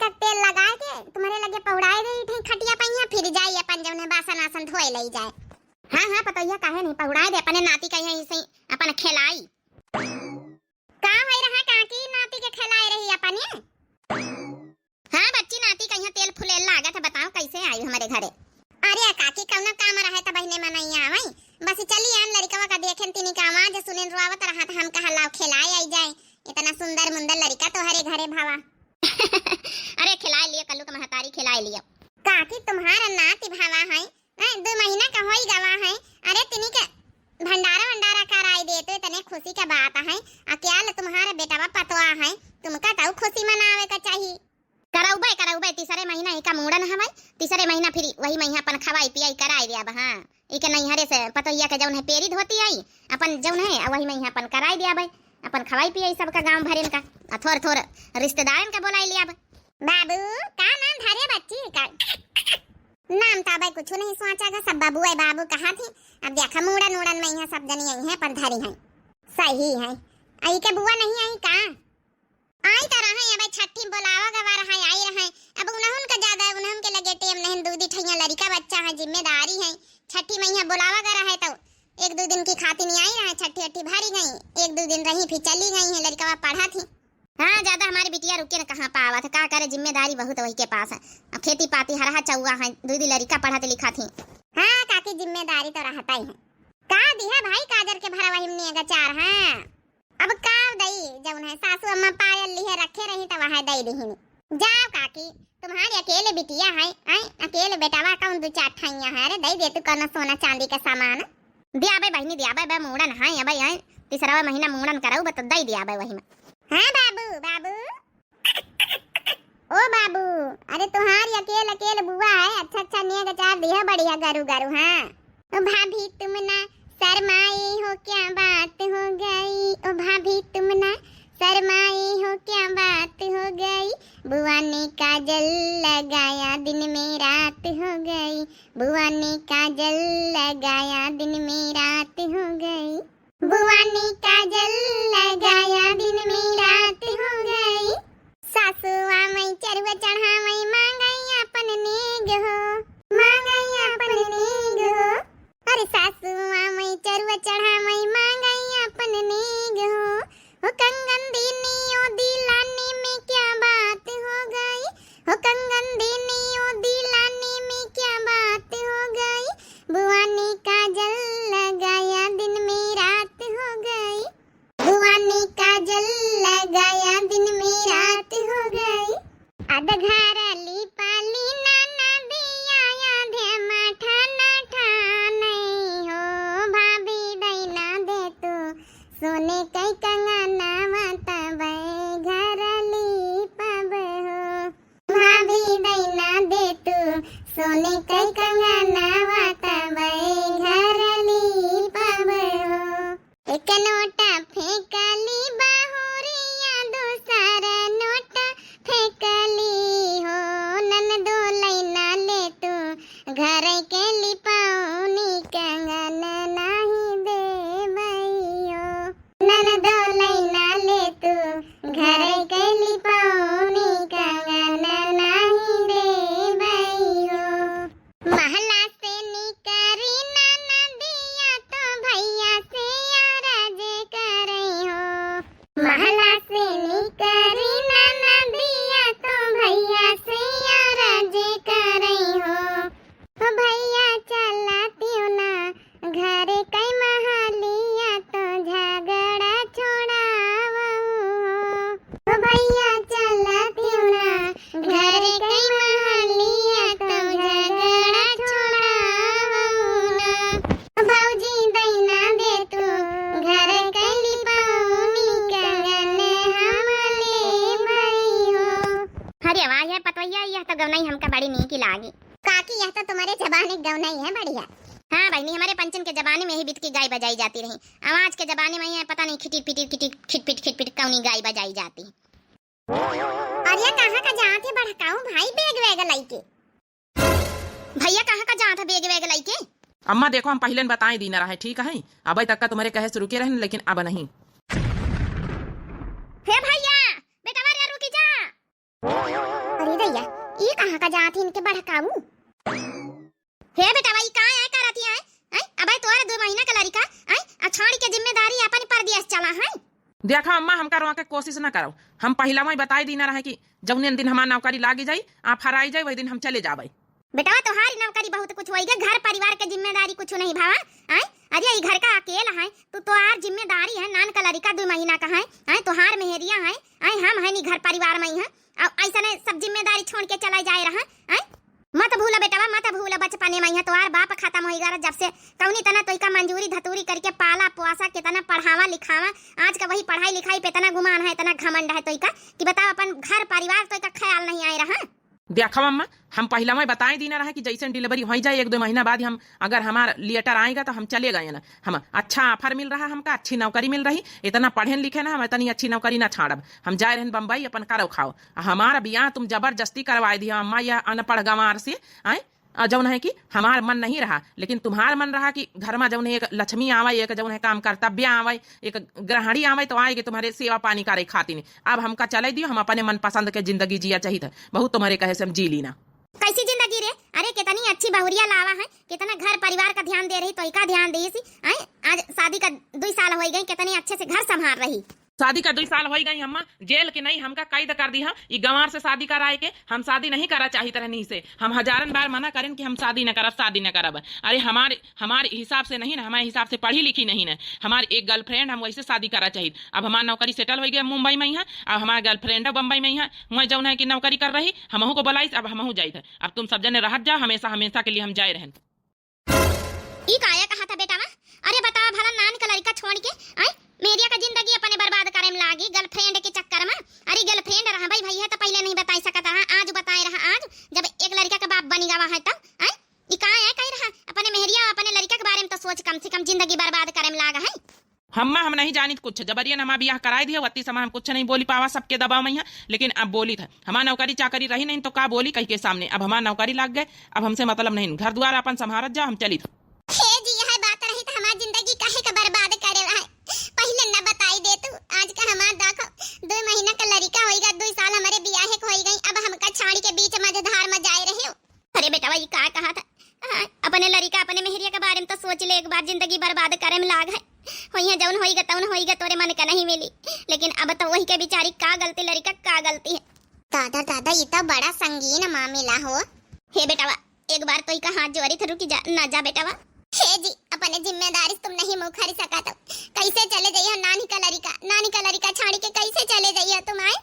तक तेल लगा के तुम्हारे लगे पहुड़ाए दे ठी खटिया पहिया, फिर जाई अपन जौन है बासन आसन धोए लई जाए। हां हां पतैया काहे नहीं पहुड़ाए दे अपने नाती कहिया ऐसे अपन खिलाई का होई रहा काकी नाती के खिलाए रही अपने। हां बच्ची नाती कहिया तेल फुले लागत है, बताओ कैसे आई हमारे घरे। अरे काकी कौन काम रहे त बहने में नहीं आवई, बस चली आन लड़कवा का देखेन तिनी का आवाज सुनेन रोवत रहा त हम कहा लाओ खिलाए आई जाए, इतना सुंदर मुंदर लड़का तो हरे घरे भावा। अरे खिलाए लियो कल्लू का महतारी खिलाए लियो। काकी तुम्हारा नाती भावा है 2 महीना का होई गवा है। अरे तिनी के भंडारा भंडारा कराई देते तने खुशी का बात है। अकेला तुम्हारा बेटावा पतवा है, तुमका तो खुशी मनावे का चाहिए। कराउबे तीसरे महीना ही का मूड़न हवई, तीसरे महीना फिर वही महीना अपन खवाई पियाई कराई दिया। हां इके नहीं हरे से पतैया के जौन है पेरी धोती आई अपन जौन है वही महीना अपन कराई दिया भाई, अपन खवाई पियाई सबका गांव भरेन का थोड़ थोड़ रिश्तेदारन का बोलाई लिया। बाबू का नाम धरे बच्ची का नाम तो भाई कुछ नहीं सोचा गा, सब बाबू है बाबू कहा थी। अब देखा मूड़न मूड़न में यहाँ सब जनी आई है पर धरी है सही है। आई के बुआ नहीं आई का आई तो रहा है भाई छठी बुलावा गवा रहा है आई रहा है। अब उन्हन का ज्यादा उन्हन के लगे टेम नहीं दूधी ठैया लड़का बच्चा है जिम्मेदारी है। छठी में यहाँ बुलावा गवा रहा है तो 1-2 दिन की खाती नहीं आई रहा है, छठी अट्ठी भरी गई 1-2 दिन रही फिर चली गई है। लड़का पढ़ा थी। हाँ ज्यादा हमारी बिटिया रुके न कहाँ पावा था, का करे जिम्मेदारी बहुत वही के पास है। अब खेती पाती हरा चौवा है, 2 दिन लड़का पढ़ा लिखा थी। हाँ काकी जिम्मेदारी तो रहता ही है। का दिया भाई काजर के भरा वही में चार। हाँ अब का दई जौन है सासू अम्मा पायल लिए रखे रही तो वहां दई दही। जाओ काकी तुम्हारी अकेले बिटिया है, अकेले बेटावा कौन 2-4 ठैया है। अरे दई दे तू करना सोना चांदी का सामान दिया बे बहनी दिया बे मूड़न है भाई है तीसरा महीना मूड़न कराऊ बत दई दिया बे वही में। हाँ बाबू बाबू ओ बाबू अरे तुम्हारी अकेले बुआ है, अच्छा नेग चार दिया बढ़िया गरु गरु। हाँ भाभी तुम ना शर्माई हो क्या बात हो गई, ओ भाभी तुम ना शर्माई हो क्या बात हो गई, बुआ ने काजल लगाया दिन में रात हो गई, बुआ ने काजल लगाया दिन में रात हो गई, बुआ ने काजल लगाया दिन में रात हो गई, सासुआ मई चरवा चढ़ा मई मांगई अपन नेग हो, मांगई अपन नेग हो। अरे सासुआ मई चरवा चढ़ा मई मांगई अपन नेग हो कंगन दीनी ओ दिलाने में क्या बात हो गई, हो कंगन दीनी ओ दिलाने में क्या बात हो गई, बुआ ने काजल लगाया दिन में रात हो गई, बुआ ने काजल लगाया दिन में रात हो गई। अधघार ली पाली नाना दिया याधे माठा ना ठाने हो भाभी दैना दे तू सोने कई कंगना माता बे घर ली पब हो, भाभी दैना दे तू सोने कई कंगना माता बे घर ली पब हो। एक नोटा फेंकली बाहुरिया दूसरा नोटा फेंकली हो, नन दो लैना ले तू घर के लिपाऊनी कंगन नहीं दे भैयो, नन दो लैना ले तू घर के लिपाऊनी कंगन नहीं दे भैयो। महला से निकरी नाना दिया तो भैया से अरज करे हो, महला से निकरी नाना दिया तो भैया से अरज करे हो, ओ भैया चलाती हो ना घर कई महलिया तो झगड़ा छोड़ावो हो, ओ भैया चलाती हो ना घर कई महलिया तो झगड़ा छोड़ावो ना, भौजी दैना दे तू घर कई लिपाऊनी कंगन हम ले भई हो। अरे वाह ये पतवैया यह तो गवनाई हमका बड़ी नीक लागी। काकी यह तो तुम्हारे जबान एक गवनाई है बढ़िया। हाँ बहनी हमारे पंचन के जबाने में ही बीत की गाय बजाई जाती रही, आवाज के जबाने में ही पता नहीं खिटिट पिटिट खिटिट खिटपिट कौनी गाय बजाई जाती। और ये कहाँ का जात है भड़काऊं भाई बेग वेग लइके, भैया कहाँ का जात है बेग वेग लइके। अम्मा देखो हम पहले बताए दी ना रहे ठीक है, अब तक का तुम्हारे कहे से रुके रहे लेकिन अब नहीं। हे भैया बेटा मारे रुकी जा। अरे बजात इनके भड़काऊ। हे बेटा भाई कहां है करती है? अबे तोरा 2 महीना का लड़का अछाड़ी के जिम्मेदारी अपन पर दिया चला है। देखा अम्मा हम करवा के कोशिश न करो। हम पहला में बताई दी ना रहे कि जौने दिन हमार नौकरी लागी जाई आप हराई जाए वही दिन हम चले जाबे। बेटा तोहारी नौकरी बहुत कुछ होइगे, घर परिवार के जिम्मेदारी कुछ नहीं भावा। अरे ये घर का अकेला है तो तोहार जिम्मेदारी है। नान का लड़का 2 महीना का है तोहार मेहरिया है हम है नी घर परिवार में है। अब ऐसा ने सब जिम्मेदारी छोड़ के चला जाए रहा। मत भूला बेटा मत भूला, बचपने में तोहार बाप खत्म हो गया जब से कौनी तना तो का मंजूरी धतूरी करके पाला पोसा कितना पढ़ावा लिखावा। आज का वही पढ़ाई लिखाई पे इतना गुमान है इतना घमंड है तो का कि बताओ अपन घर परिवार तो का ख्याल नहीं आए रहा। देखो अम्मा हम पहला में बताई दी ना रहा कि जैसे डिलीवरी हो जाए 1-2 महीना बाद हम अगर हमारा लेटर आएगा तो हम चले गए ना। हम अच्छा ऑफर मिल रहा हमका, अच्छी नौकरी मिल रही, इतना पढ़े लिखे ना हम इतनी अच्छी नौकरी ना छाड़ब। हम जाए रहे बम्बई अपन करो खाओ। हमारा ब्याह तुम जबरदस्ती करवाई दिया अम्मा या अनपढ़ गंवार से। जौन है कि हमार मन नहीं रहा लेकिन तुम्हार मन रहा कि घर में जौन एक लक्ष्मी आवे एक जौन है काम कर्तव्य आवे एक गृहिणी आवे तो आएगी तुम्हारे सेवा पानी करे खातिर। अब हमका चले दियो, हम अपने मन पसंद के जिंदगी जिया चाहिए था। बहुत तुम्हारे कहे से हम जी ली ना। कैसी जिंदगी रे? अरे कितनी अच्छी बहुरिया लावा है, कितना घर परिवार का ध्यान दे रही तो का ध्यान दी सी। आज शादी का 2 साल हो गए, कितनी अच्छे से घर संभाल रही। शादी का 2 साल हो गई अम्मा, जेल के नहीं हमका कैद कर दी। ये गंवार से शादी कराए के हम शादी नहीं करा चाहिए रहनी से। हम हजारन बार मना करें कि हम शादी न करब शादी न करब। अरे हमारे हिसाब से नहीं ना, हमारे हिसाब से पढ़ी लिखी नहीं ना। हमारी एक गर्लफ्रेंड हम वैसे शादी करा चाहिए। अब हमारी नौकरी सेटल हो गया मुंबई में यहाँ, अब हमारा गर्लफ्रेंड है बम्बई में यहाँ। मैं जौन है कि नौकरी कर रही हमहू को बुलाई, अब हमहू जाई थे। अब तुम सब जने रहत जाओ हमेशा हमेशा के लिए हम जाए रहें। ई काया कहा था बेटा वा? अरे बताओ भला नान का लड़का छोड़ के मेरिया का जिंदगी अपने बर्बाद करे में लागी गर्लफ्रेंड के चक्कर में। अरे गर्लफ्रेंड रहा भाई भैया तो पहले नहीं बता सकता रहा, आज बताए रहा। आज जब एक लड़का का बाप बनी गवा है तब ई का है कह रहा अपने मेहरिया अपने लड़का के बारे में तो सोच, कम से कम जिंदगी बर्बाद करे में लागा है। हम नहीं जानी कुछ, जबरियन हमारा ब्याह कराई दिया वत्ती समय हम कुछ नहीं बोली पावा सबके दबाव में यहाँ। लेकिन अब बोली था हमारा नौकरी चाकरी रही नहीं तो का बोली कहीं के सामने। अब हमारा नौकरी लग गए, अब हमसे मतलब नहीं, घर द्वार अपन संभारत जा, हम चली था। बात रही तो हमारी जिंदगी काहे का बर्बाद करे है पहले न बताई दे तू। आज का हमार देखो 2 महीना का लड़का होएगा, 2 साल हमारे ब्याह हो गई, अब हमका छाड़ी के बीच मझधार में जाए रहे हो। अरे बेटा भाई का कहा था अपने लड़का अपने मेहरिया के बारे में तो सोच ले, एक बार जिंदगी बर्बाद करे में लाग है। होइया जौन होइगा तौन होइगा, तोरे मन का नहीं मिली। लेकिन अब तो वही के बेचारी का गलती, लड़का का गलती है। दादा ये तो बड़ा संगीन मामला हो। हे बेटा एक बार तो का हाथ जोड़ी था, रुकी जा ना जा बेटा वा। हे जी अपने जिम्मेदारी तुम नहीं मुखरी सका तो कैसे चले जाइए? नानी का लड़का छाड़ी के कैसे चले जाइए तुम? आए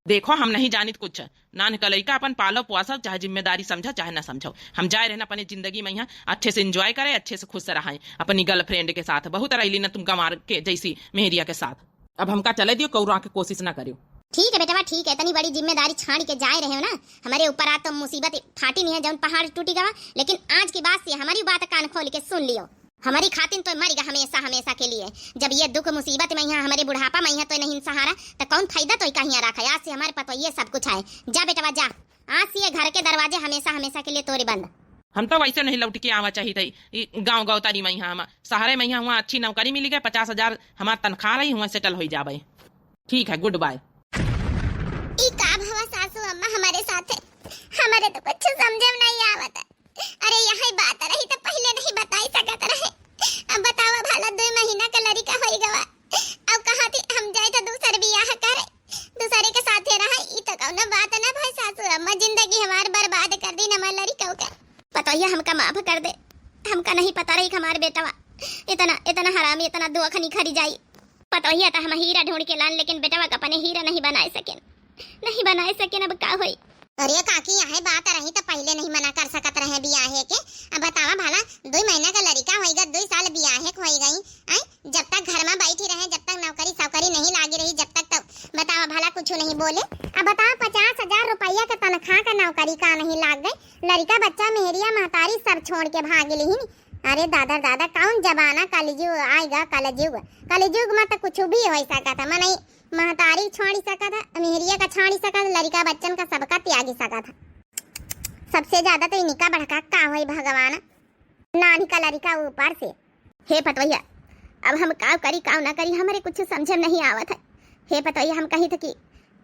देखो हम नहीं जानित कुछ, नान का लड़का अपन पालो पोसो, चाहे जिम्मेदारी समझो चाहे ना समझो। हम जाए रहना अपनी जिंदगी में यहाँ अच्छे से एंजॉय करे, अच्छे से खुश रहे अपनी गर्लफ्रेंड के साथ। बहुत रही ना तुम गंवार के जैसी मेहरिया के साथ। अब हमका चले दियो, कौरा के कोशिश ना करियो। ठीक है बेटा ठीक है, इतनी बड़ी जिम्मेदारी छाड़ के जाए रहे हो ना, हमारे ऊपर आ तो मुसीबत फाटी नहीं है जौन पहाड़ टूटी गवा। लेकिन आज की बात से हमारी बात कान खोल के सुन लियो, हमारी खातिन तो मर गया हमेशा हमेशा के लिए। जब ये दुख मुसीबत में यहाँ हमारे बुढ़ापा में यहाँ तो नहीं सहारा तो कौन फायदा तो कहीं रखा। आज से हमारे पास तो ये सब कुछ है। जा बेटा जा, आज से ये घर के दरवाजे हमेशा हमेशा के लिए तोरे बंद। हम तो वैसे नहीं लौट के आवा चाहिए थी गाँव गौतारी में यहाँ, हम शहरे में यहाँ हुआ अच्छी नौकरी मिली गई, 50,000 हमारा तनख्वाह रही, हुआ सेटल हो जाए। ठीक है, गुड बाय। सासू अम्मा हमारे साथ है, हमारे तो कुछ समझ नहीं आवत। अरे यही बात रही तो पहले नहीं बताई सकत रहे। अब बतावा भला 2 महीना का लड़का होई गवा, अब कहा थी हम जाए तो दूसरे ब्याह करे, दूसरे के साथे रहा। ई तो कौनो बात ना भाई सासू अम्मा, जिंदगी हमार बर्बाद कर दी हमार लड़का का। पतोहिया हमका माफ कर दे, हमका नहीं पता रही हमारे बेटा इतना हरामी इतना दुखनी खरी जाई। पतोहिया तो हम हीरा ढूंढ के लान, लेकिन बेटा का अपने हीरा नहीं बनाए सके। अब का होई? अरे काकी यहाँ बात रही तो पहले नहीं मना कर सकत रहे ब्याहे के। अब बतावा भला 2 महीना का लड़का होएगा, 2 साल ब्याहे हो गई। जब तक घर में बैठी रहे, जब तक नौकरी सौकरी नहीं लागी रही, जब तक तो बतावा भला कुछ नहीं बोले। अब बताओ 50,000 रुपया का तनख्वाह का नौकरी का नहीं लाग गई, लड़का बच्चा मेहरिया महतारी सब छोड़ के भाग ली। अरे दादा कौन जमाना कलयुग आएगा? कलयुग में तो कुछ भी हो सकता था। मैं महतारी छोड़ सका था, मेहरिया का छोड़ सका था, लड़का बच्चन का सबका त्यागी सका था। सबसे ज्यादा तो इनका भड़का का होई भगवान, नानी का लड़का ऊपर से। हे पतवैया अब हम का करी का ना करी, हमारे कुछ समझ नहीं आवत है। हे पतवैया हम कही थे कि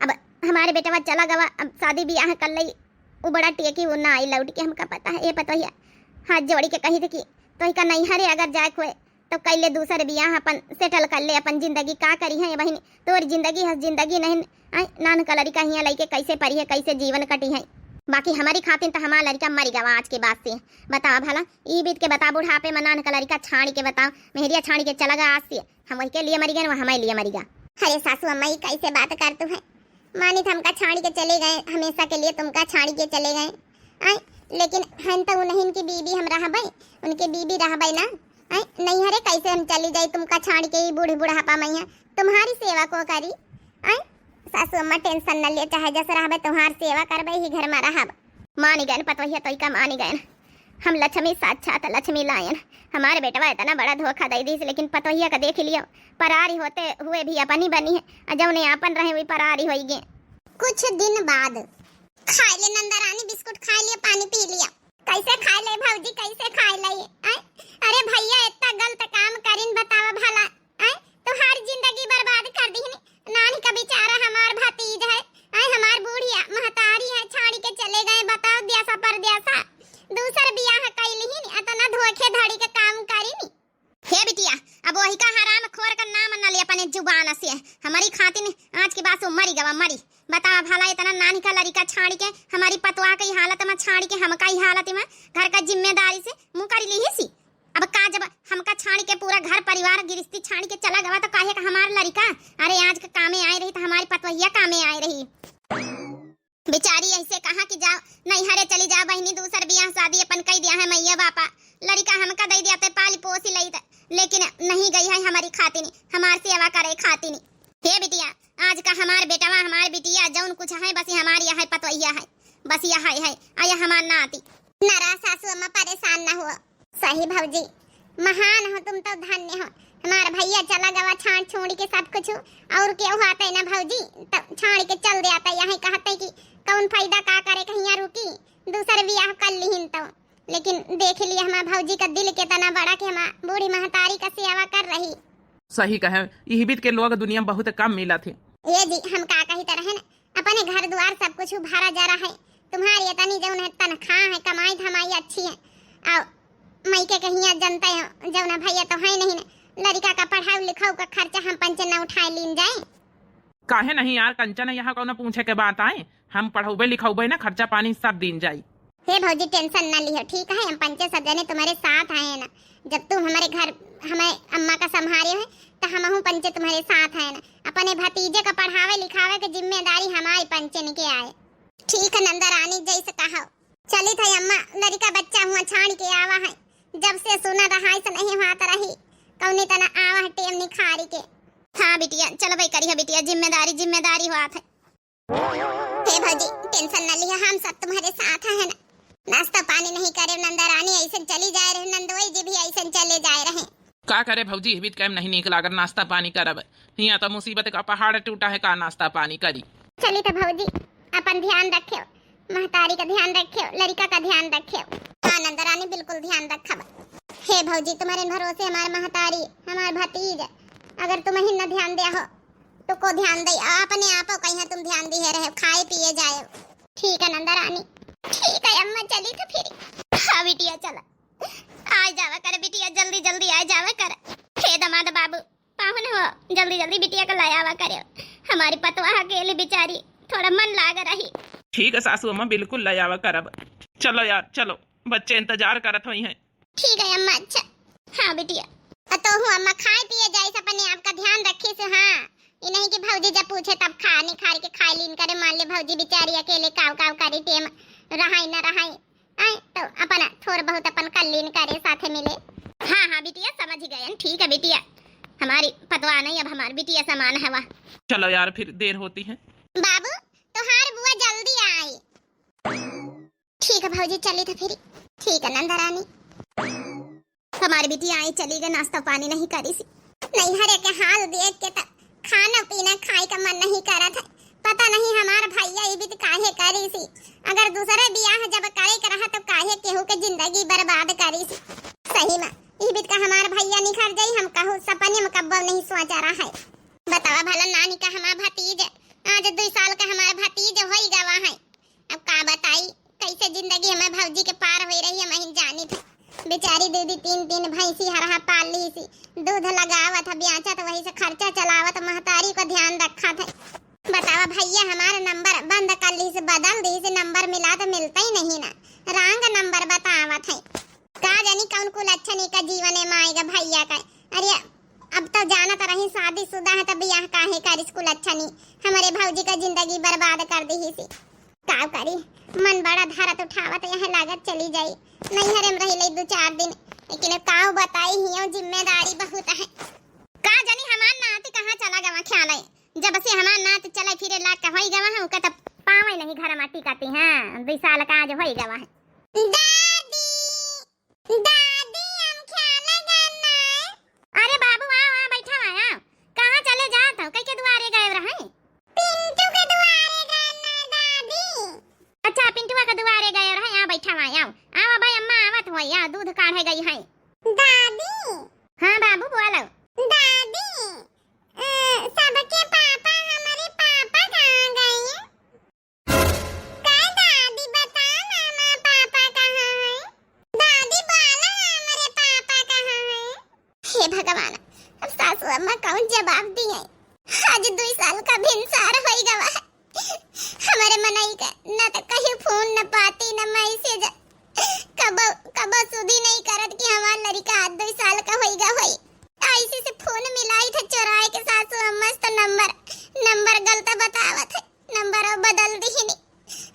अब हमारे बेटा चला गवा, अब शादी ब्याह कर लई, वो बड़ा टेकी वो ना आई लौट के, हमका पता है। ये पता है हाथ जोड़ी के कही थी कि तो का नहीं हरे अगर जाए खोए तो कैले दूसरे बियाह अपन सेटल कर ले अपन जिंदगी का करी है बहन, तोर जिंदगी है जिंदगी नहीं नान का लड़का हियाँ लड़के कैसे परी है कैसे जीवन कटी है। बाकी हमारी खातिर तो हमारा लड़का मरी गवा आज के बाद से। बताओ भला ई बीत के बता बुढ़ापे में नान का लड़का छाड़ी के बताओ मेहरिया छाड़ी के चला गया आज से, हम वही के लिए मरी गए वह हमारे लिए मरी गया। अरे सासू अम्मा ये कैसे बात कर तू है, मानी हमका छाड़ी के चले गए हमेशा के लिए, तुमका छाड़ी के चले गए आई, लेकिन हम तो नहीं इनकी बीबी हम रह भाई उनके बीबी रह भाई ना आई, नहीं हरे कैसे हम चली जाई तुमका छाड़ के ही बूढ़ी बुढ़ापा मैया तुम्हारी सेवा को करी आई। सासू अम्मा टेंशन न ले, चाहे जैसे रहबे तुम्हार सेवा करबे ही घर में रहब। मानी गए पतोहिया तो का मानी गए, हम लक्ष्मी साक्षात लक्ष्मी लायन, हमारे बेटवा इतना बड़ा धोखा दे दी, लेकिन पतोहिया का देख लियो परारी होते हुए भी अपनी बनी है, जब ने अपन रहे हुई परारी हो गए। कुछ दिन बाद खा ले नंदा रानी बिस्कुट खा लिया पानी पी लिया। कैसे खा ले भौजी कैसे खा ले? अरे भैया इतना गलत काम करिन बतावा भला तो हर जिंदगी बर्बाद कर दी नानी का बेचारा हमार भतीज है हमार बूढ़िया महतारी है छाड़ी के चले गए। बताओ दियासा पर दियासा दूसर बियाह कैली इतना धोखे धड़ी के काम करी। हे बिटिया अब वही का हराम खोर का नाम न ले अपने जुबान से, हमारी खातिर आज के बाद से मरी गवा मरी। बतावा भला इतना नानी का लड़का छाड़ी के हमारी पतवा की हालत में छाड़ी के हमका ही हालत में घर का जिम्मेदारी से मुंह कर ली ही सी। अब का जब हमका छाड़ी के पूरा घर परिवार गिरस्ती छाड़ी के चला गवा तो काहे का हमार लड़का अरे आज के कामे आए रही तो हमारी पतवहिया कामे आए रही। बेचारी ऐसे कहा कि जाओ नहीं हरे चली जाओ बहनी दूसर बियाह शादी अपन कई दिया है मैया बापा लड़का हमका दे दिया पे पाली पोसी लई, लेकिन नहीं गई है हमारी खातिनी हमार सेवा करे खातिनी। हे बिटिया आज का हमार बेटवा हमार बिटिया जौन कुछ है बस हमारी यह पतवहिया है बस यह है आया हमार नाती। नारा सासू अम्मा परेशान न हुआ, सही भौजी महान हो तुम तो धन्य हो, हमार भैया चला गवा छाड़ छोड़ के सब कुछ और क्या हुआ ना भौजी तब छाड़ के चल दिया था यही कहते कि कौन फायदा का करे कहीं रुकी दूसरे बियाह कर ली तो, लेकिन देख लिया हमार भौजी का दिल कितना बड़ा कि हमार बूढ़ी महतारी का सेवा कर रही। सही कहे यही बीत के लोग दुनिया में बहुत कम मिला थे। ये जी हम का कही तरह न अपने घर द्वार सब कुछ भरा जा रहा है, तुम्हारी इतनी जौन है तनख्वाह है कमाई धमाई अच्छी है और मई के कहीं जनता है जौना भैया तो है नहीं ना लड़का का पढ़ाई लिखाऊ का खर्चा हम पंचन न उठाए लीन जाए। काहे नहीं यार कंचन यहाँ कौन पूछे के बात आए, हम पढ़ाऊबे लिखाऊबे ना खर्चा पानी सब दिन जाई। हे भौजी टेंशन न लियो ठीक है, हम पंचे सब जने तुम्हारे साथ आए ना, जब तुम हमारे घर हमें अम्मा का संभाले हो तो हम पंचे तुम्हारे साथ है ना, अपने भतीजे का पढ़ावे लिखावे की जिम्मेदारी हमारी पंचन के आए। ठीक है नंदा रानी जैसे कहा चली था अम्मा लड़का बच्चा हुआ छाड़ के आवा है, जब से सुना रहा से नहीं हाथ रही कौने तना आवा टेम निखारी के। हाँ बिटिया चलो भाई करिए बिटिया जिम्मेदारी जिम्मेदारी हुआ था। हे भौजी टेंशन न लिया हम सब तुम्हारे साथ है ना, नाश्ता पानी नहीं करे नंदा रानी ऐसे चली जाए रहे नंदोई जी भी ऐसे चले जाए रहे। का करे भौजी बीत कैम नहीं निकला अगर नाश्ता पानी करब यहाँ तो मुसीबत का पहाड़ टूटा है का नाश्ता पानी करी। चली तो भौजी अपन ध्यान रखियो महतारी का ध्यान रखियो लड़का का ध्यान रखियो। हाँ नंदा रानी बिल्कुल ध्यान रखब। हे भौजी तुम्हारे भरोसे हमारे महतारी हमारे भतीज अगर तुम ही न ध्यान दिया हो तो को ध्यान दे अपने आप कहीं तुम ध्यान दिए रहे खाए पिए जाए। ठीक है नंदा रानी ठीक है अम्मा चली तो फिर। हाँ बिटिया चला आ जावा कर बिटिया जल्दी जल्दी आ जावा कर। हे दमाद बाबू पाहुन हो जल्दी जल्दी बिटिया को लाया आवा करे, हमारी पतवा अकेले बेचारी थोड़ा मन लाग रही। ठीक है सासू अम्मा बिल्कुल ले आवा करब, चलो यार चलो बच्चे इंतजार करत हुई हैं। ठीक है अम्मा अच्छा। हाँ बिटिया तो हूँ अम्मा खाए पिए जाए अपने आप का ध्यान रखे से। हाँ ये नहीं कि भौजी जब पूछे तब खाने खा के खाई लीन करे, मान ले भौजी बेचारी अकेले काव काव करी टेम रहाई न रहाई तो अपन थोड़ा बहुत अपन कर लीन करे साथे मिले। हाँ हाँ बिटिया समझ गए ठीक है बिटिया हमारी पतवा नहीं अब हमारी बिटिया समान है वह। चलो यार फिर देर होती है। बाबू तोहार बुआ जल्दी आई। ठीक है भौजी चली तो फिर। ठीक है नंदा रानी हमारी बिटिया आई चली गई नाश्ता पानी नहीं करी सी, नहीं हरे के हाल देख के तो खाना पीना खाए का मन नहीं करा था। पता नहीं हमारा भैया ये भी काहे करी सी, अगर दूसरा बियाह जब करे कर रहा तो काहे केहू के जिंदगी बर्बाद करी सी। सही में ये भी का हमारा भैया निखर गई हम कहूँ सपने में कब्बल नहीं सोचा रहा है। बतावा भला नानी का हमारा भतीज आज 2 साल का हमारा भतीज हो गवा है, अब का बताई जिंदगी हमारे भौजी के पार हो रही है महीन जानी थी। बेचारी दीदी 3 भैंसी हरहा पाल ली सी, दूध लगावत है ब्याचा तो वही से खर्चा चलावत, महतारी को ध्यान रखा था। बतावा भैया हमारा नंबर बंद कर ली से बदल दी से, नंबर मिला तो मिलता ही नहीं ना, रंग नंबर बतावत है। का जानी कौन कुल अच्छा नहीं का जीवन में आएगा भैया का। अरे अब तो जाना तो रही शादीशुदा है, तब ब्याह काहे कर स्कूल अच्छा नहीं, हमारे भौजी का जिंदगी बर्बाद कर दी ही सी। का करी मन बड़ा धारत उठावत यहाँ लागत चली जाई, नहीं हरे में रही ले 2-4 दिन, लेकिन काऊ बताई ही जिम्मेदारी बहुत है। का जानी हमार नाती कहाँ चला गवा ख्याल है, जब से हमार नाती चले फिरे लाग का होई गवा है, उका तब पावे नहीं घर माटी काती हैं, 2 साल का आज होई गवा है। दादी दादी हम ख्याल करना। अरे बाबू आओ आ बैठा आ, कहाँ चले जात हो, कई के दुआरे गए रहे? पिंटू के दुआरे गए ना दादी। अच्छा पिंटुआ के दुआरे गए रहे, यहाँ बैठा आओ आओ भाई अम्मा आवत हो, यहाँ दूध काढ़े गई है। दादी हाँ बाबू बोलो। दादी सबके पापा हमारे पापा कहाँ गए हैं? काय दादी बता मामा पापा कहाँ हैं? दादी बोलो हमारे पापा कहाँ हैं? हे भगवान अब सासू अम्मा कौन जवाब दी है? आज 2 साल का भिनसार हो गवा है, हमारे मनई का न तो कहीं फोन न पाती न मैसेज, कब कब सुधी नहीं करत कि हमार लड़का 2 साल का होइगा होई। ऐसे से फोन मिलाई थे चोराए के सासू अम्मा तो नंबर गलत बतावत है, नंबर अब बदल दी ही नहीं।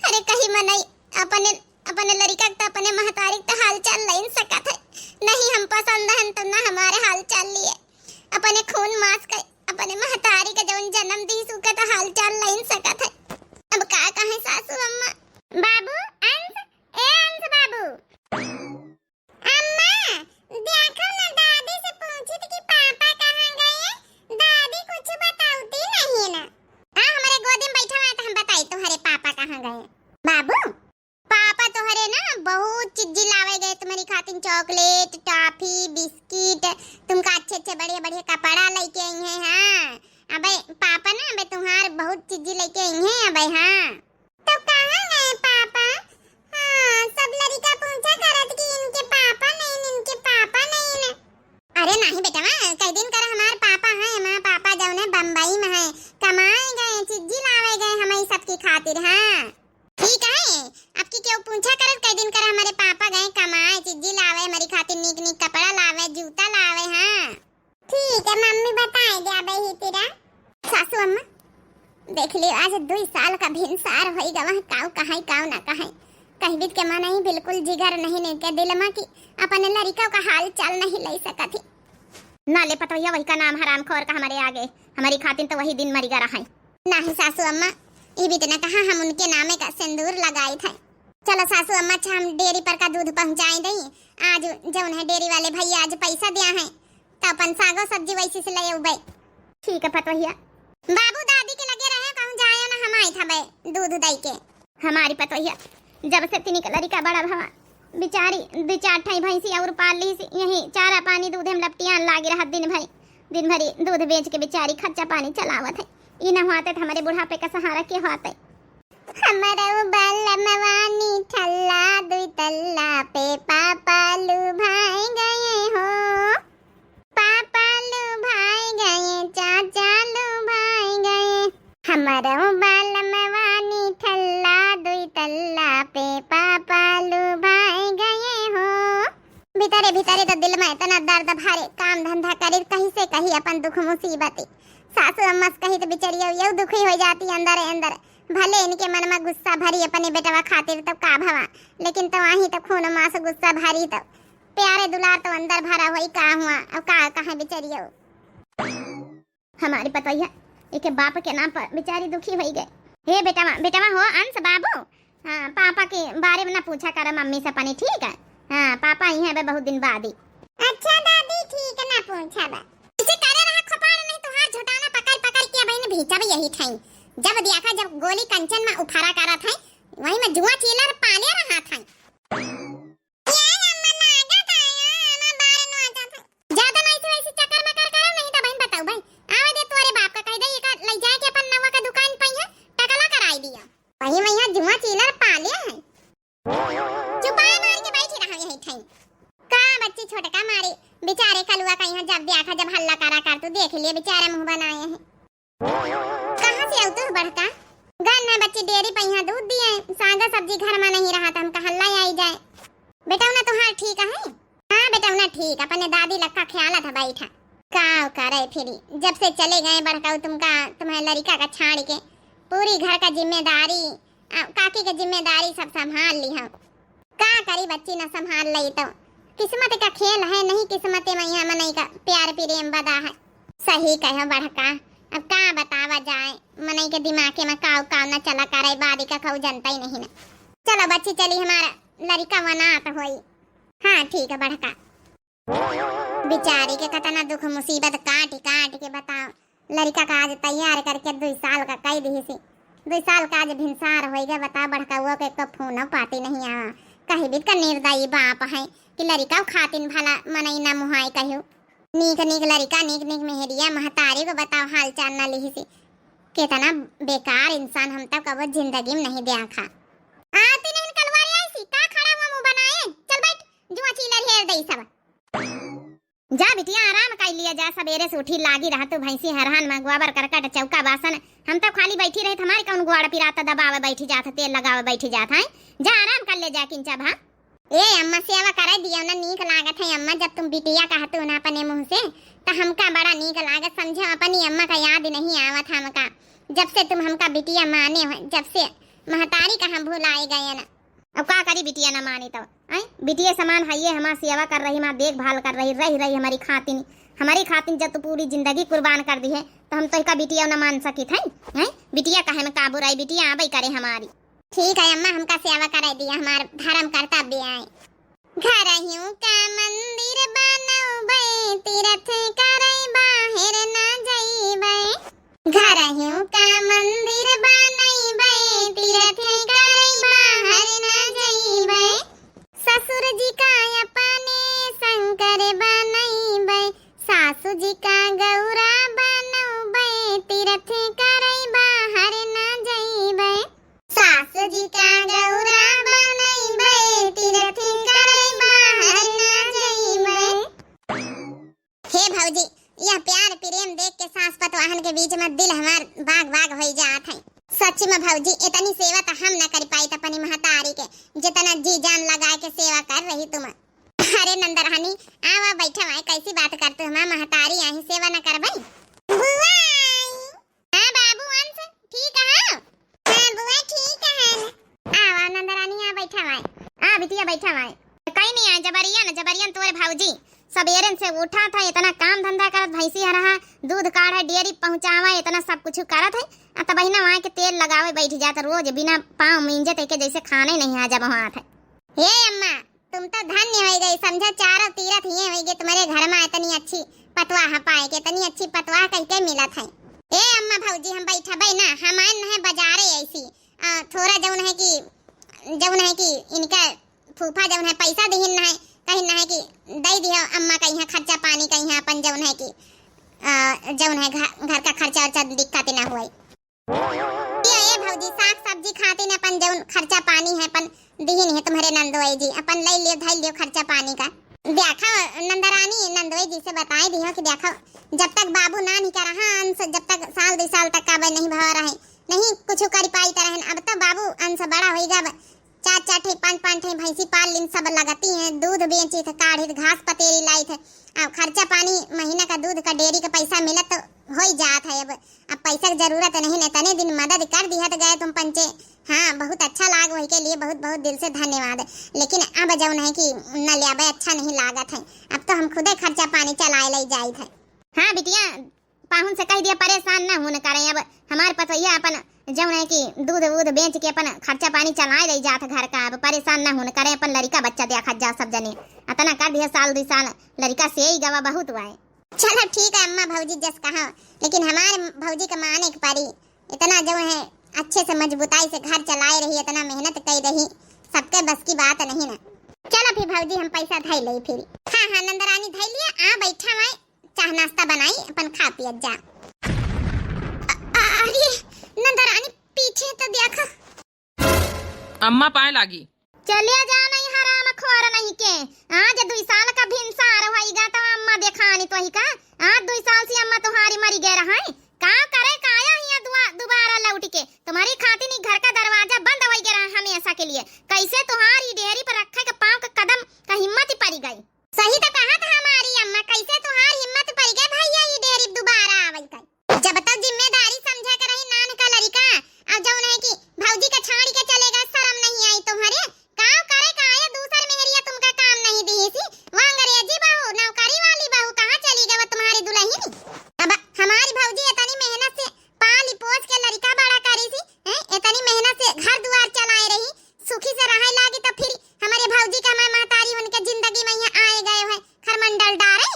अरे कहीं मनई अपने लड़का तो अपने महतारी का हाल चाल नहीं सकत है, नहीं हम पसंद हन तो ना हमारे हाल चाल लिए, अपने खून मांस का अपने महतारी का जौन जन्म दी सुका तो हाल चाल नहीं सकत है। अब का कहे सासू अम्मा? बाबू अंश ए अंश बाबू। अम्मा देखो ना दादी से पूछी थी कि पापा कहाँ गए, दादी कुछ बताती नहीं ना। हाँ हमारे गोदी में बैठा हुआ है तो हम बताई तुम्हारे पापा कहाँ गए। बाबू पापा तुम्हारे ना बहुत चीज लावे गए तुम्हारी खातिर, चॉकलेट टॉफी बिस्किट, तुमका अच्छे बढ़िया कपड़ा लेके आई हैं। हाँ अबे पापा ना अबे तुम्हारे बहुत चीज लेके आई हैं अबे। हाँ तो कहाँ गए पापा? हाँ सब लड़का पूछा करत कि इनके पापा नहीं ना। अरे नहीं बेटा कई दिन कर हमारे पापा हैं, हमारे पापा जौन है बम्बई में है, कमाए गए चीज लावे गए हमारी सबकी खातिर। हाँ ठीक है आपकी क्यों पूछा करत, कई दिन कर हमारे पापा गए कमाए चीज लावे हमारी खातिर, नीक कपड़ा लावे जूता लावे। हाँ ठीक है मम्मी बताए दे अबे ही तेरा। सासू अम्मा देख लियो आज 2 साल का भिनसार होई गवा, काऊ कहाई काऊ ना कहाई, कहीं बीत के मन ही बिल्कुल जिगर नहीं के दिल में कि अपने लड़का का हाल चाल नहीं ले सकती। ना ले पता वही का नाम हराम खोर का हमारे आगे, हमारी खातिर तो वही दिन मरी गा रहा है। नहीं सासू अम्मा ये भी तो कहा हम उनके नामे का सिंदूर लगाई थे। चलो सासू अम्मा अच्छा हम डेयरी पर का दूध पहुंचाई दई, आज जौन है डेयरी वाले भैया आज पैसा दिया है तो अपन सागो सब्जी वैसे से ले उबे। ठीक है पतोहिया। बाबू दादी के लगे रहे कहूं जाए ना, हम आई था बे दूध दई के। हमारी पतोहिया जब से तिनी का लड़का बड़ा भवा बेचारी 2-4 ठाई भैंसी और पाल ली यही चारा पानी दूध हम लपटियां लागी रहा दिन भरी दूध बेच के बेचारी खर्चा पानी चलावत है। ई न होते तो हमारे बुढ़ापे का सहारा के होते। हमारा बलमवानी ठल्ला 2 तल्ला पे पापा लू भाई गए हो, पापा लू भाई गए चाचा लू भाई गए। हमारा बलमवानी ठल्ला 2 तल्ला पे पापा लू भाई गए हो। भीतरे तो दिल में इतना दर्द भरे, काम धंधा करे कहीं से कहीं अपन दुख मुसीबत, सासू अम्मा कहीं तो बेचारी यू दुखी हो जाती अंदर। भले इनके मन में गुस्सा भरी अपने बेटवा खातिर तब का भवा, लेकिन तो वहीं तो खून मास गुस्सा भरी तब प्यारे दुलार तो अंदर भरा हुई का हुआ अब का कहाँ बेचारी हमारी पतोहिया एक बाप के नाम पर बेचारी दुखी हो गए। हे बेटवा हो अंश बाबू। हाँ पापा के बारे में ना पूछा कर मम्मी से अपनी, ठीक है? हाँ पापा ही है बहुत दिन बाद ही। अच्छा दादी ठीक है ना पूछा बा इसे करे रहा खपाड़ नहीं तो हाथ झुटाना पकड़ के बहन भेजा भी यही ठाई, जब देखा जब गोली कंचन में उफारा करा था वही में जुआ चीलर पाले रहा था। ज्यादा नहीं तो ऐसे चक्कर में कर नहीं तो बहन बताओ भाई आवे दे तोरे बाप का कह दे ये का ले जाए के अपन नवा का दुकान पे है टकला कराई दिया, वही में यहां जुआ चीलर पाले है। चुपाए मार के बैठी रहा यही ठई का बच्ची छोटका मारे बेचारे कलुआ का यहाँ जब देखा जब हल्ला करा कर तू देख लिए बेचारे मुंह बनाए हैं कहाँ से आउतु बड़का गन्ना बच्ची डेयरी पे यहाँ दूध दिए सागा सब्जी घर में नहीं रहा था हमका हल्ला आई जाए बेटा उन्हें तो हाल ठीक है हाँ बेटा उन्हें ठीक अपने दादी लक्का ख्याल था बैठा काव करे फिरी जब से चले गए बड़का तुम्हारे लड़का का छाड़ के पूरी घर का जिम्मेदारी काकी की जिम्मेदारी सब संभाल ली हम का करी बच्ची न संभाल ली तो किस्मत का खेल है नहीं किस्मत में यहाँ मनई का प्यार प्रेम बदा है सही कहो बड़का अब का बतावा जाए मनई के दिमाग में काव काव न चला करे बादी का खाऊ जनता ही नहीं ना चलो बच्ची चली हमारा लड़का वनात होई हाँ ठीक है बड़का बेचारी के कतना दुख मुसीबत काट काट के बताओ लड़का का आज तैयार करके 2 साल का कई दी सी 2 साल का आज भिनसार हो गया बता बड़का हुआ के कब फोन पाती नहीं आ कहीं भी का निर्दयी बाप है कि लड़का खातिन भला मनई ना मुहाई कहू नीक नीक लड़का नीक नीक मेहरिया महतारी को बताओ हाल चाल ना ली सी कितना बेकार इंसान हम तक कब जिंदगी में नहीं देखा आती नहीं कलवारी ऐसी का खड़ा हुआ मुंह बनाए चल बैठ जुआ चीलर हेर दई सब जा बिटिया आराम कर लिया जा सवेरे से उठी लागी रहा तो भैंसी हरहान में गोबर करकट चौका बासन हम तो खाली बैठी रहे हमारे कौन गुआड़ पिराता दबावे बैठी जाता तेल लगावे बैठी जाता है जा आराम कर ले जा किंचा भा ए अम्मा सेवा करा दिया ना नीक लागत है अम्मा जब तुम बिटिया कहते हो ना अपने मुंह से तो हमका बड़ा नीक लागत समझो अपनी अम्मा का याद नहीं आवत हमका जब से तुम हमका बिटिया माने हो जब से महतारी का हम भुलाए गए ना अब का करी बिटिया ना मानी तो बिटिया समान है ये हमारी सेवा कर रही माँ देखभाल कर रही हमारी खातिन जब तो पूरी जिंदगी कुर्बान कर दी है तो हम तो का बिटिया न मान सकी थे बिटिया कहे में काबू रही बिटिया आबई करे हमारी ठीक है अम्मा हमका सेवा करे दिया हमार धर्म कर्तव्य आए घर यूं का मंदिर बनौबे तीर्थ करे बाहर ना जाइबे घर यूं का मंदिर बनैबे तीर्थ करे बाहर ना जाइबे ससुर जी का अपने शंकर बनैबे सासू जी का गौरा बनौबे तीर्थ करे बाहर ना जाइबे सासू जी का गौरा बनैबे तीर्थ करे बाहर ना जाइबे हे भौजी यह प्यार प्रेम देख के सास पतवाहन के बीच में दिल हमार बाग बाग हो जात है सच में भौजी इतनी सेवा तो हम न कर पाई अपनी महतारी के जितना जी जान लगा के सेवा कर रही तुम अरे नंदरानी आवा बैठा भाई कैसी बात करते हो हमार महतारी यही सेवा न कर भाई बुआ हां बाबू अंश ठीक है हां बुआ ठीक है आवा नंदरानी आ बैठा भाई आ बिटिया बैठा भाई कहीं नहीं आए जबरियन तोरे भौजी सवेरे से उठा था इतना काम धंधा करत भैंसी हरहा दूध काढ़े डेयरी पहुंचावा इतना सब कुछ करत है तब बहिना वहाँ के तेल लगावे बैठ जाता रोज बिना पाँव मींजत के जैसे खाने नहीं आ जब वहाँ थे हे अम्मा तुम तो धन्य हो गई समझा चारों तीरथ ये हो गए तुम्हारे घर में इतनी अच्छी पतवाह पाए के इतनी अच्छी पतवाह कहीं मिला था ए अम्मा भौजी हम बैठा भाई ना हमान है बाजारे ऐसी थोड़ा जौन है कि इनका फूफा जौन है पैसा दिहिन है कहीं ना है कि दे दियो अम्मा का यहाँ खर्चा पानी का यहाँ अपन जौन है कि जौन है घर का खर्चा वर्चा दिक्कत ना हुई ये भौजी साग सब्जी खाते न अपन जौन खर्चा पानी है अपन दिहिन है तुम्हारे नंदोई जी अपन ले लियो धैल लियो खर्चा पानी का देखो नंदरानी नंदोई जी से बताए दियो कि देखो जब तक बाबू ना नहीं कर रहा जब तक साल 2 साल तक का नहीं भवा रहे नहीं कुछ कर पाई तरह अब तो बाबू अंश बड़ा हो जब 4 ठे 5 ठे भैंसी पाल लिन सब लगती हैं दूध बेची थे काढ़ी घास पतेरी लाई थे अब खर्चा पानी महीना का दूध का डेयरी का पैसा मिला तो हो ही जात है अब पैसा की जरूरत नहीं है तने दिन मदद कर दिया तो गए तुम पंचे हाँ बहुत अच्छा लाग वही के लिए बहुत बहुत दिल से धन्यवाद लेकिन अब जौन है कि न लिया अच्छा नहीं लागत है अब तो हम खुदे खर्चा पानी चलाए ले जाए थे हाँ बिटिया पाहुन से कह दिया परेशान न होने करें अब हमारे पतोहिया अपन जौन है कि दूध वूध बेच के अपन खर्चा पानी चलाए रही जात घर का अब परेशान न होने करे अपन लड़का बच्चा देखा जा सब जने अतना कर दिया साल 2 साल लड़का से ही गवा बहुत हुआ है चलो ठीक है अम्मा भौजी जस कहा लेकिन हमारे भौजी का माने के परी इतना जो है अच्छे से मजबूताई से घर चलाए रही इतना मेहनत कर रही सबके बस की बात नहीं ना चलो फिर भौजी हम पैसा धै ले फिर हाँ नंदरानी धै लिया आ बैठा मैं चाह नाश्ता बनाई अपन खा पिया जा अरे नंदरानी पीछे तो देखा अम्मा पाए लागी चलिए जा नहीं हराम खोर नहीं के आज 2 साल का भिनसार होइगा तो अम्मा देखानी तो ही का आज 2 साल से अम्मा तुम्हारी मरी गए रहा है का करे काया हिया दोबारा लौट के तुम्हारी खातिर नहीं घर का दरवाजा बंद हो गया हमेशा के लिए कैसे तुम्हारी डेहरी पर रखे के पांव का कदम का हिम्मत ही पड़ी गई सही तो कहा था हमारी अम्मा कैसे तुम्हारी हिम्मत पड़ी गई भैया ये डेहरी दोबारा आवई का जब तक जिम्मेदारी समझा कर रही नान का लड़का अब जौन है कि भौजी का छाड़ी के चलेगा शर्म नहीं आई तुम्हारे काम करे काया दूसर मेहरिया तुमका काम नहीं दी सी वो अंग्रेजी बहू नौकरी वाली बहू कहाँ चली गई वो तुम्हारी दुल्हन अब हमारी भौजी इतनी मेहनत से पाली पोस के लड़का बड़ा करी थी इतनी मेहनत से घर द्वार चलाए रही सुखी से रहे लागी तो फिर हमारे भौजी का मैं महतारी उनके जिंदगी में यहाँ आए गए है खरमंडल डारे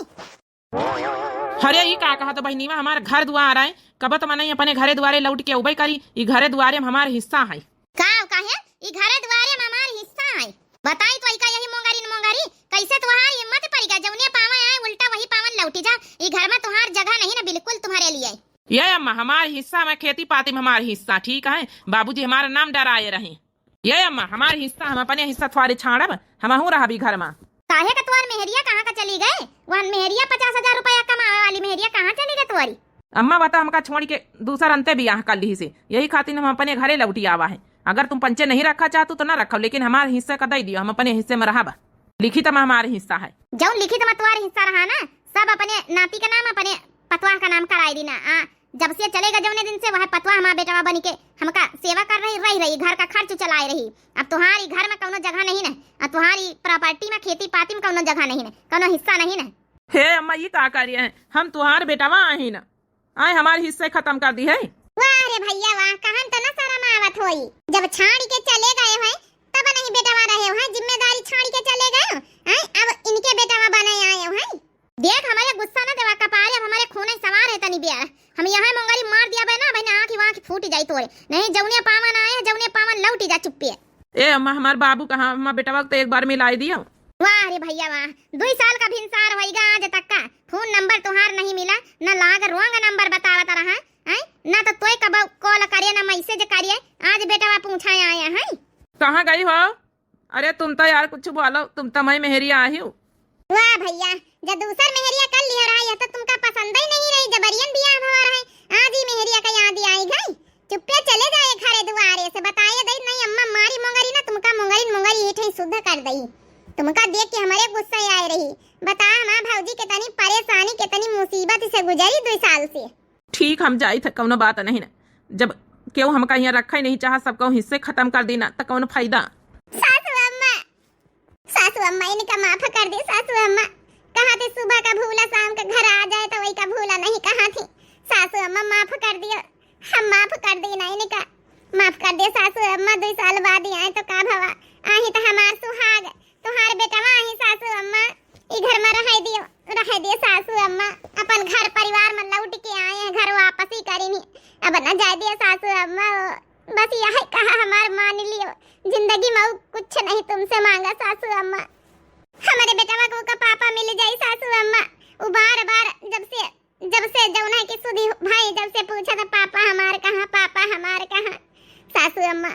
अरे ये का कहा तो बहनीवा हमारा घर दुआर आए कब तो मनाई अपने घरे दुआरे लौट के उबई करी ये घरे दुआरे में हमारे हिस्सा है का कहे ई घरे दुआरे में हमार हिस्सा है बताई तो का यही मोंगारी कैसे तुम्हारी हिम्मत पड़ेगा जौने पावन आए उल्टा वही पावन लौटी जा ई घर में तुम्हार जगह नहीं ना बिल्कुल तुम्हारे लिए ये अम्मा हमारे हिस्सा में खेती पाती में हमारे हिस्सा ठीक है बाबूजी हमारा नाम डराए रहे ये अम्मा हमारे हिस्सा हम अपने हिस्सा थोड़े छाड़ब हम हूँ रहा भी घर में काहे का तुम्हारी मेहरिया कहाँ का चली गए वह मेहरिया 50,000 रुपया कमाने वाली मेहरिया कहाँ चली गई तुम्हारी अम्मा बता हमका छोड़ के दूसर अंते भी यहाँ कर ली से यही खातिर हम अपने घरे लौटी आवा है अगर तुम पंचे नहीं रखा चाहतो तो ना रखो लेकिन हमारे हिस्से का दे दियो हम अपने हिस्से में रहा लिखित में हमारे हिस्सा है जो लिखित में तुम्हारे हिस्सा रहा ना सब अपने नाती का नाम अपने पतवा का नाम कराई दी ना जब से चलेगा जौने दिन से वह पतवा हमारा बेटा बनी के हमका सेवा कर रही घर का खर्च चलाए रही अब तुम्हारी घर में कोनो जगह नहीं ना अब तुम्हारी प्रॉपर्टी में खेती पाती में कोनो जगह नहीं ना कोनो हिस्सा नहीं ना हे अम्मा ये का कार्य है हम तुम्हारे बेटा वहाँ ही ना आए हमारे हिस्से खत्म कर दी है वाह रे भैया वाह कहन तो ना शर्म आवत होई जब छाड़ के चले गए हैं तब नहीं बेटा वहाँ रहे हैं जिम्मेदारी छाड़ के चले गए हैं अब इनके बेटा वहाँ बने आए हैं देख हमारे गुस्सा ना देवा कपारे अब हमारे खून सवार है तनी बिया हम यहाँ मंगरी मार दिया बे ना भाई आँख वाँख फूट जाई तोरे नहीं जौने पावन आए जौने पावन लौटी जा चुप्पी ए अम्मा हमारे बाबू कहाँ अम्मा बेटा वक्त एक बार मिलाई दिया वाह रे भैया वाह 2 साल का भिनसार होइगा आज तक का फोन नंबर तुहार नहीं मिला न लाग रोंग नंबर बतावत रहा है ना तो तोय कब कॉल करिए ना मैसेज करिए आज बेटा पूछा आया है कहाँ गई हो अरे तुम तो यार कुछ बोलो तुम तो मैं मेहरिया आई हूँ वाह भैया जब दूसर मेहरिया कर लिया रहा है तो तुमका पसंद ही नहीं रही जबरियन बियाह भवा रहा आज ही मेहरिया का याद आई गई चुप्पे चले जाए घरे दुआरे से बताए दई नहीं अम्मा मारी मोंगरी ना तुमका मोंगरी ईठे शुद्ध कर दई तुमका देख के हमारे गुस्सा आए रही बता हमार भौजी कितनी परेशानी कितनी मुसीबत से गुजरी 2 साल से ठीक हम जाई थे कौनो बात नहीं ना जब क्यों हमका यहाँ रखा ही नहीं चाह सबको हिस्से खत्म कर देना तो कौन फायदा सासू अम्मा इनका माफ कर दे सासू अम्मा कहाँ थे सुबह का भूला शाम का घर आ जाए तो वही का भूला नहीं कहाँ थी सासू अम्मा माफ कर दियो हम माफ कर दे ना इनका माफ कर दे सासू अम्मा 2 साल बाद ही आए तो का भवा आही तो हमार सुहाग तुम्हारे बेटा आही सासू अम्मा ई घर में रह दियो सासू अम्मा अपन घर परिवार में लौट के आए हैं घर वापस ही करेनी अब न जाए दिया सासू अम्मा बस यही कहा हमार मान लियो जिंदगी में कुछ नहीं तुमसे मांगा सासू अम्मा हमारे बेटा को का पापा मिल जाए सासू अम्मा वो बार जब से जौन है कि सुधी भाई जब से पूछा था पापा हमार कहाँ सासू अम्मा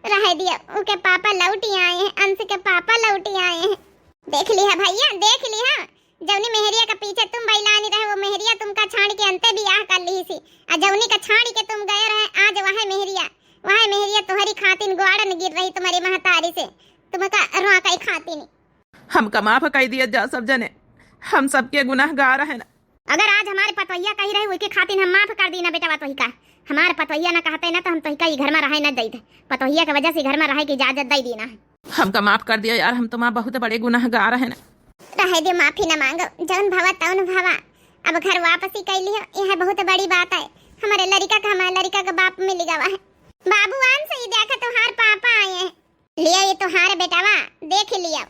रह दिया उनके पापा लौट आए हैं अंश के पापा लौट आए हैं देख लिया भैया देख लिया जौनी मेहरिया का पीछे तुम बैलानी रहे वो मेहरिया तुमका छाड़ के अंते बियाह कर ली सी और जौनी का छाड़ के तुम गए रहे आज वह मेहरिया तुम्हारी खातिन ग्वाड़न गिर रही तुम्हारी महतारी से तुमका रोका ही खातिन हमका माफ कर दिया जा सब जने हम सबके गुनाहगार है ना अगर आज हमारे पतोहिया कही रहे उनके खातिन हम माफ कर दी ना बेटा पतोही का हमारे पतोहिया ना कहते ना तो हम तो घर में रहे न जाते पतोहिया की वजह से घर में रहे की इजाजत दे दी ना हमका माफ कर दिया यार हम तुम्हारा बहुत बड़े गुनाहगार है ना रह दे माफी न मांगो जौन भवा तौन भवा अब घर वापसी कर लियो यह बहुत बड़ी बात है हमारे लड़का का बाप मिल गवा है बाबू आन से ही देखा तुम्हार पापा आए हैं लिया ये तुम्हारे बेटावा देख लिया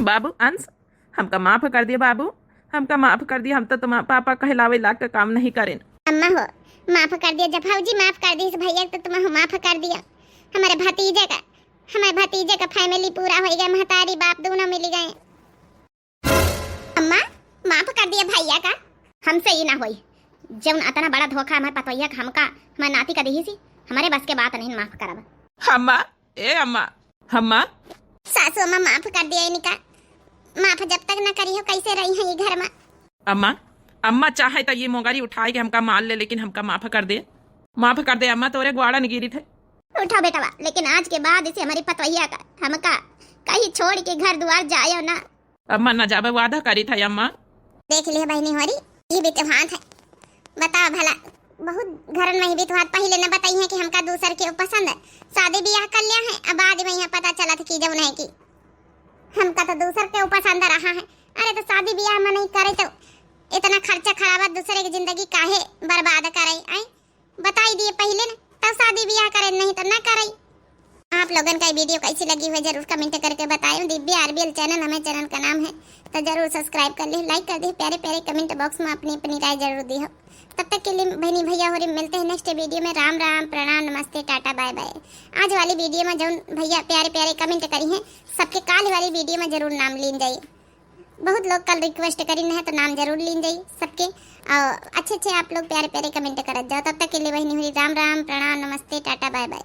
बाबू अंश हमका माफ कर दिया बाबू हमका माफ कर दिया हम तो तुम्हारा पापा कहलावे लाख का काम नहीं करें अम्मा हो माफ कर दिया जब भाऊजी माफ कर दी भैया तो तुम्हें माफ कर दिया हमारे भतीजे का फैमिली पूरा हो गया महतारी बाप दोनों मिल गए अम्मा माफ कर दिया भैया का हमसे ही ना होई जब इतना बड़ा धोखा हमारे पतोहिया का हमका हमारे नाती का दही सी हमारे बस के बात नहीं माफ करब अम्मा ए अम्मा अम्मा सासू अम्मा माफ कर दिया इनका। माफ जब तक न करी हो कैसे रही है ये घर में। अम्मा अम्मा चाहे तो ये मोगारी उठाए के हमका मार ले, लेकिन हमका माफ कर दे, माफ कर दे अम्मा, तोरे ग्वाड़ा न गिरी थे। उठा बेटवा, लेकिन आज के बाद इसे हमारी पतवैया का हमका कहीं छोड़ के घर द्वार जायो ना। अम्मा न जाबे, वादा करी था अम्मा। देख लिया बहनी होरी, ये भी त्योहार है। बताओ भला, बहुत घरन में ही भी त्योहार पहले न बताई है कि हमका दूसर के पसंद है, शादी ब्याह कर लिया है, अब बाद में यहाँ पता चला था कि जब नहीं की हमका तो दूसर के पसंद रहा है। अरे तो शादी ब्याह में नहीं करे तो इतना खर्चा खराबा दूसरे की जिंदगी काहे बर्बाद करे? आई बताई दिए पहले न, तब शादी ब्याह करे, नहीं तो न करे। आप लोगन का वीडियो कैसी लगी हुई जरूर कमेंट करके बताएं। दिव्या आरबीएल चैनल हमें चैनल का नाम है, तो जरूर सब्सक्राइब कर ले, लाइक कर दे, प्यारे प्यारे कमेंट बॉक्स में अपनी अपनी राय जरूर दी हो। तब तक के लिए बहनी भैया हो रही, मिलते हैं नेक्स्ट वीडियो में। राम राम, प्रणाम, नमस्ते, टाटा, बाय बाय। आज वाली वीडियो में जो भैया प्यारे प्यारे कमेंट करी हैं सबके काल वाली वीडियो में जरूर नाम लीन जाइए। बहुत लोग कल रिक्वेस्ट करी है तो नाम जरूर लीन जाइए सबके। अच्छे अच्छे आप लोग प्यारे प्यारे कमेंट कर जाओ। तब तक के लिए बहनी हुई, राम राम, प्रणाम, नमस्ते, टाटा, बाय बाय।